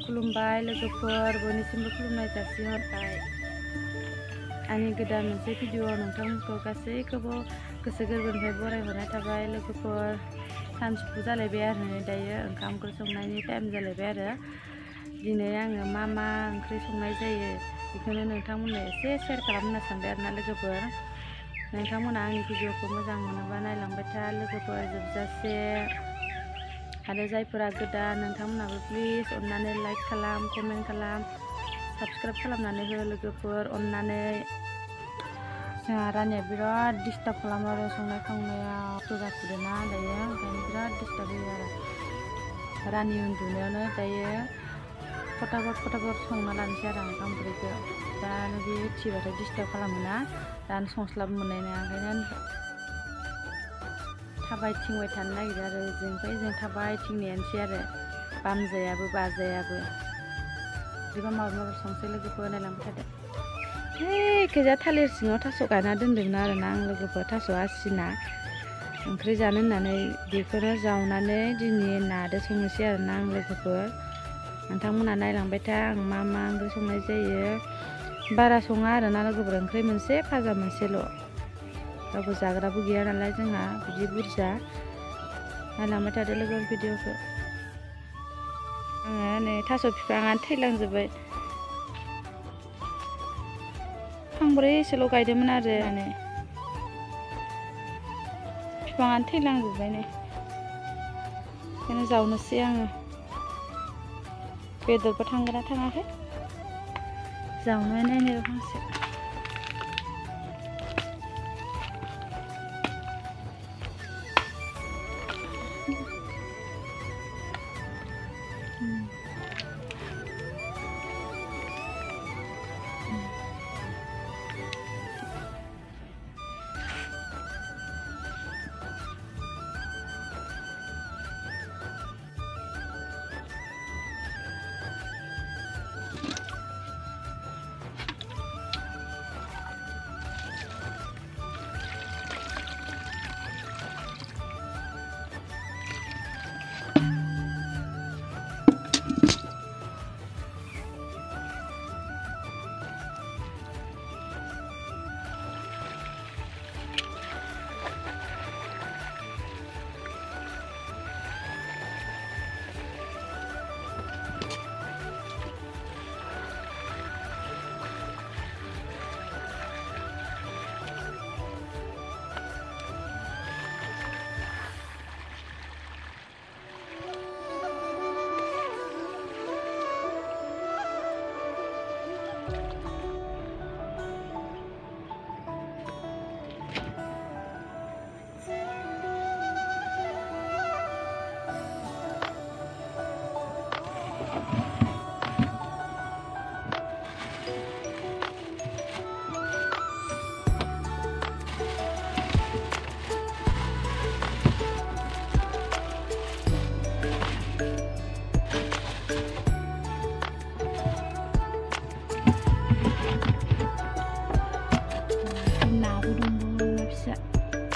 खुलुमबाय लोगोफोर बयनिसिमबो खुलुमनाय जासिहरबाय। आंनि गोदान मोनसे भिडिअ नोंथांमोनखौ गासैखौबो गोसो गोरबोनिफ्राय बरायहरनाय थाबाय लोगोफोर। सानजौफु जालायबाय आरो दायो ओंखाम ओंख्रि संनायनि टाइम जालायबाय आरो दिनै आङो मा ओंख्रि संनाय जायो बेखौनो नोंथांमोननो एसे शेयार खालामनो सानबाय आरोना लोगोफोर। नोंथांमोना आंनि भिडिअखौ मोजां मोनोबा नायलांबाय था लोगोफोर जोबजासे। आरो जायफोरा गोदान नोंथांमोनाबो प्लिज अननानै लाइक खालाम, कमेन्ट खालाम, साबस्क्राइब खालामनानै हो लोगोफोर अननानै। जोंहा रानिया बिराद डिस्टार्ब खालामो आरो संनाय खावनायाव फुजा फुदोंना दायो ओंखायनो बिराद डिस्टार्ब होयो आरो रानि उन्दुनायावनो दायो फटाफट संना लानोसै आरो आं ओंखाम ओंख्रिखौ। दा बे उथिबाथाय डिस्टार्ब खालामोना दानो संस्लाब मोननाय नङा ओंखायनो थाबायथिंबाय थानो नागिरो आरो जोंनिफ्राय जों थाबायथिंनायानोसै आरो बामजायाबो बाजायाबो। बिदिबा माबा संसै लोगोफोर नायलांबाय थादो। खैजा थालिर सिङाव थास' गायना दोन्दोंमोन आरोना आं लोगोफोर, थास' आसिना ओंख्रि जानो होननानै बेखौनो जावनानै दिनै नादो संनोसै आरोना आं लोगोफोर। नोंथांमोना नायलांबाय था आं मा ओंख्रि संनाय जायो। बारा सङा आरोना लोगोफोर, ओंख्रि मोनसे भाजा मोनसेल'। रावबो जाग्राबो गैया नालाय जोंहा बिदि बुरजा। नायलांबाय थादो लोगोफोर भिडिअखौ। आङो नै थास' बिफाङानो थैलांजोब्बाय। फांब्रैसोल' गायदोंमोन आरो माने बिफाङानो थैलांजोब्बाय नै बेखायनो जावनोसै आङो। बेदरबो थांगोन ना थाङाखै जावनानै नायनो फांसे।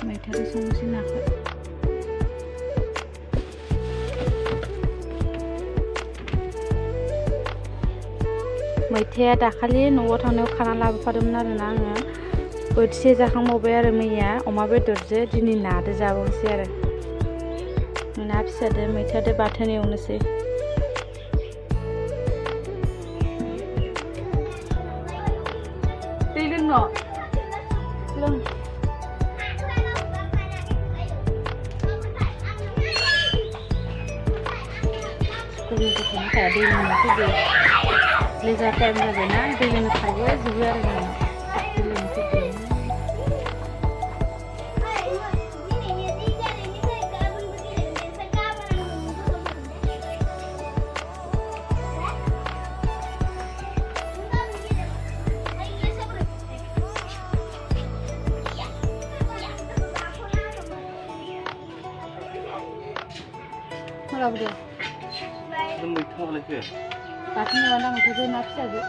मैथाजों संनोसै नाखौ। मैथाया दाखालि न'आव थांनायाव खाना लाबोफादोंमोन आरोना आङो। बोथिसे जाखांबावबाय आरो मैया अमा बेदरजों, दिनै नादो जाबावनोसै आरो ना फिसादो मैथादो बाथोन एवनोसै। दै लोंनो लों। स्कुलनि गथ'निफ्राय दै लोंनो फैदो। लेजार टाइम जाबायना दै लोंनो थाबोजोबो आरो जों दै लोंनो फैदो। लाबोदो मैथा लायखो बाथोन एवना मैथाजों ना फिसाजों।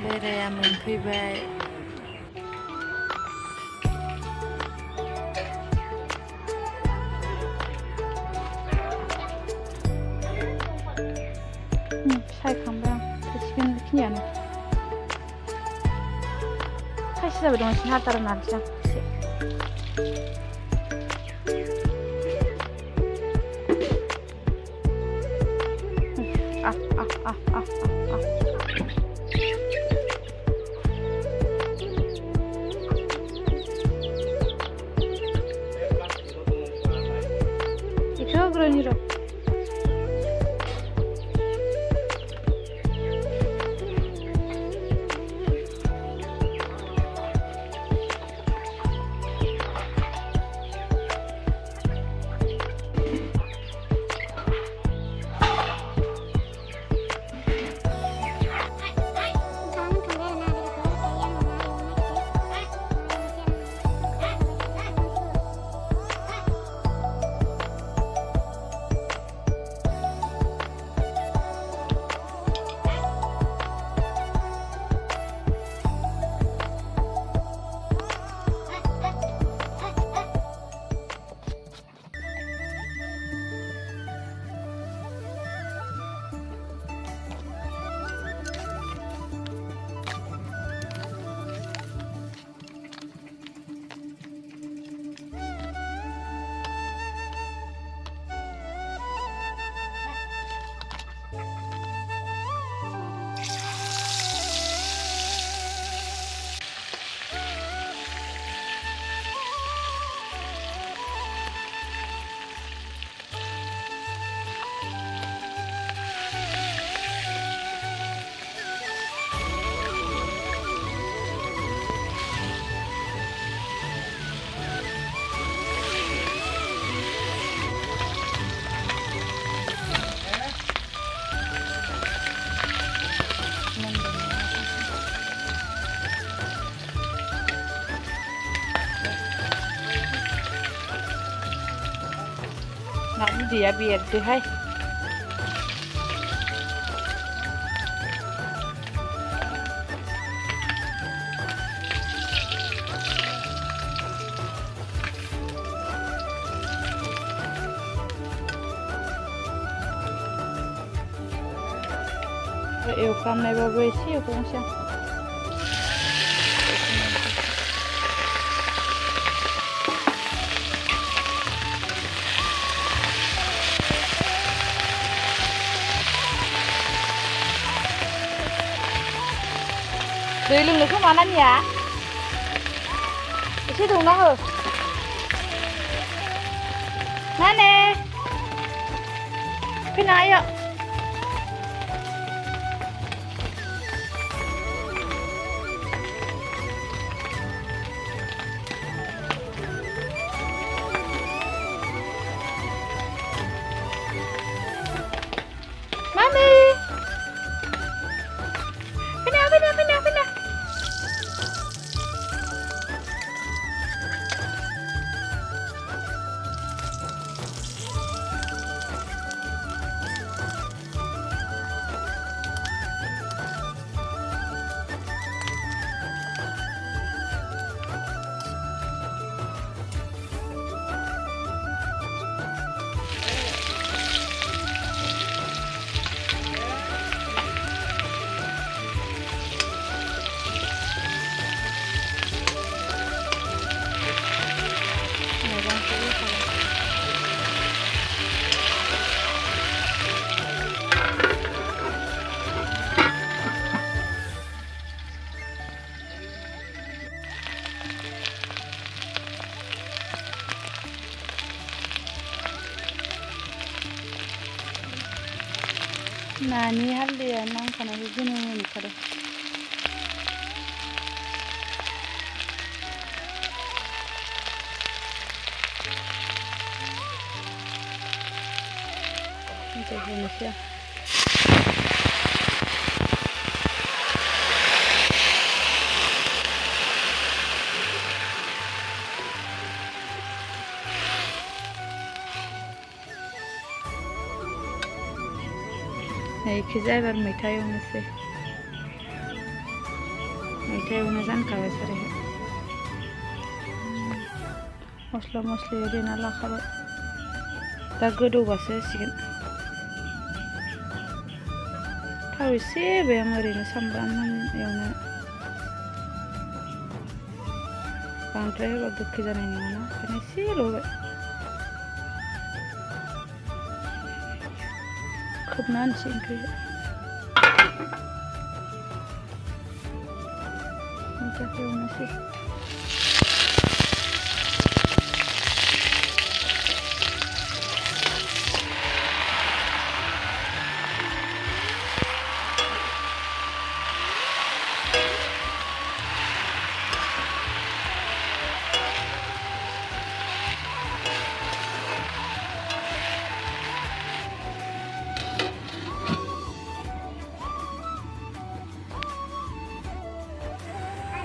बेराया मोनफैबाय। सायखांबाय आं थोसिगोन बेखिनियानो खायसे जाबाय दं एसे हाथार होननानैसो आं एसे बेखौ होग्रोनि र' Nah, dia biar deh, hai. Eukramnaybaबो एसे एवबावनोसै आं दै लोंनो खोमा नानिया एसे दौना हो नाने फैनो हायो Mami pindah Nani haldiya nang kana gunu ni kare Itu Indonesia इखिजा एबार मैथा एवनोसै मैथा एवनो जानखाबाय सारायखौ मस्ला मस्लि देना लाखाबाय दा गोदौबासो होसिगोन थाव एसे होबाय आं ओरैनो सामब्राम एवनो बांद्राय होबा गोखै जानाय नङाना ओंखायनो एसेल' होबाय खोबना होनोसै ओंख्रिखौ मोजाङै एवनोसै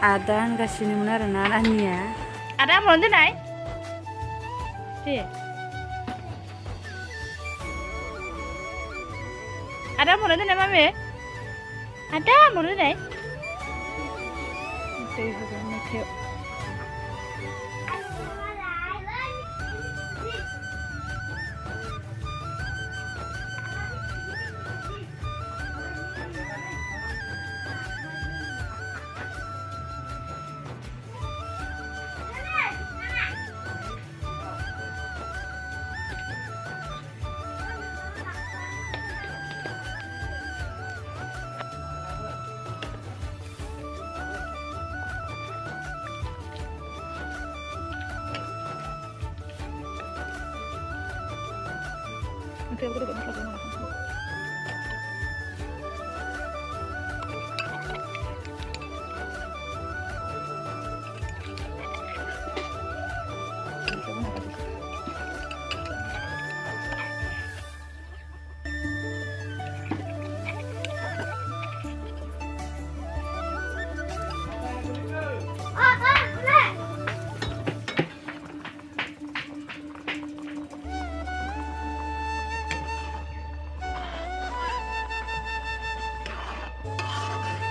आदा होनगासिनोमोन आरोना नानिया आदा मोन दोननाय दे आदा मोन दोननाय मामे आदा मोन दोननाय दै होबाय मेथायाव Oke, udah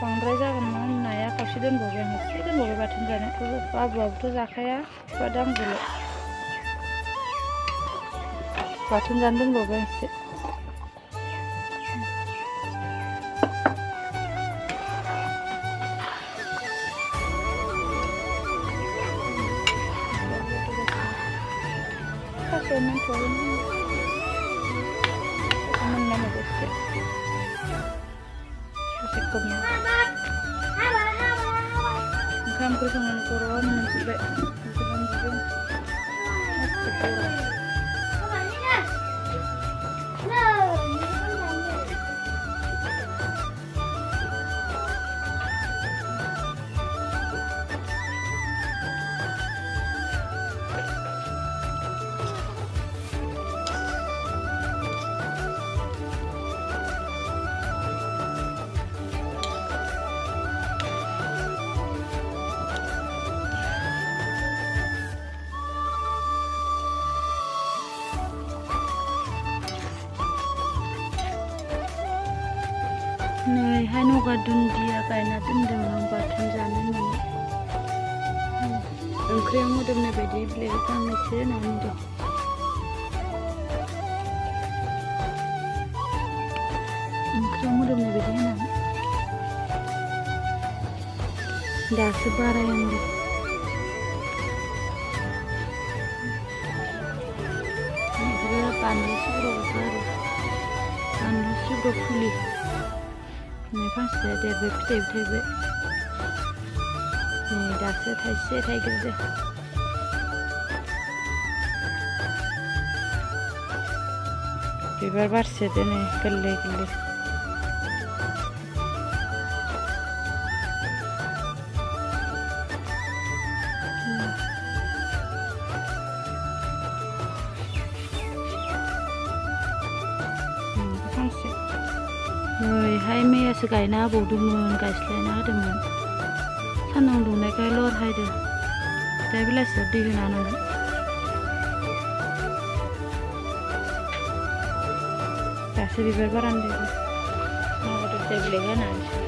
बांद्राय जागोन नाया खावसे दोनबावबाय आं एसे दोनबावबाय बाथोन जानो बाबुआबोथ' जाखाया बाद आंबोल' बाथोन जानो दोनबावबाय एसे Oncam oncam dengan koron mencoba juga Nih, hai noga dunia kaina tendang bathon जानो होननानै ओंख्रिया मोदोमनाय बायदि बिलाइ गांनैसो होनानै दं ओंख्रिया मोदोमनाय बायदि होनानै दासो बारायहांदों बेफोरो बानलु सिब्र'सो आरो बानलु सिब्र' फुलि फांसे देरबाय फिथाइबो थाइबाय नै दासो थाइसे थाइग्रोदो बिबार बारसेदो नै गोरलै गोरलै फांसे नैहाय मैयासो गायना होबावदोंमोन गायस्लायना होदोंमोन सान्दुं दुंनायखाय लरहायदो दा बेलासियाव दै होना होनांगोन दासो बिबार बारान्दो माबादो फिथाइ बिलाइ होनानैसो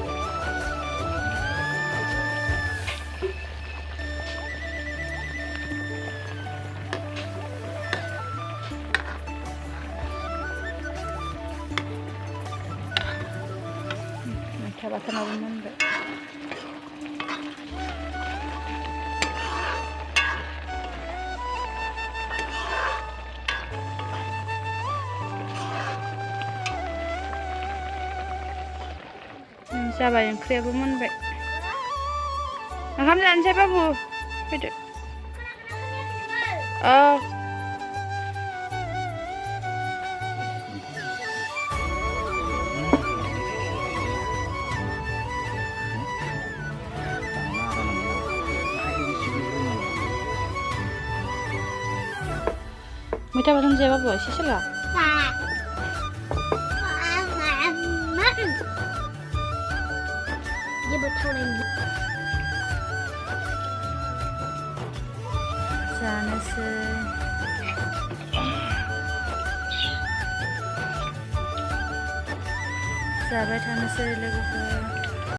बाथोनाबो मोनबाय जाबाय ओंख्रियाबो मोनबाय ओंखाम जानोसै बाबु फैदो औ मैथा बाथोन जाया बाबु एसे सोला जानोसै जाबाय थानोसै लोगोफोर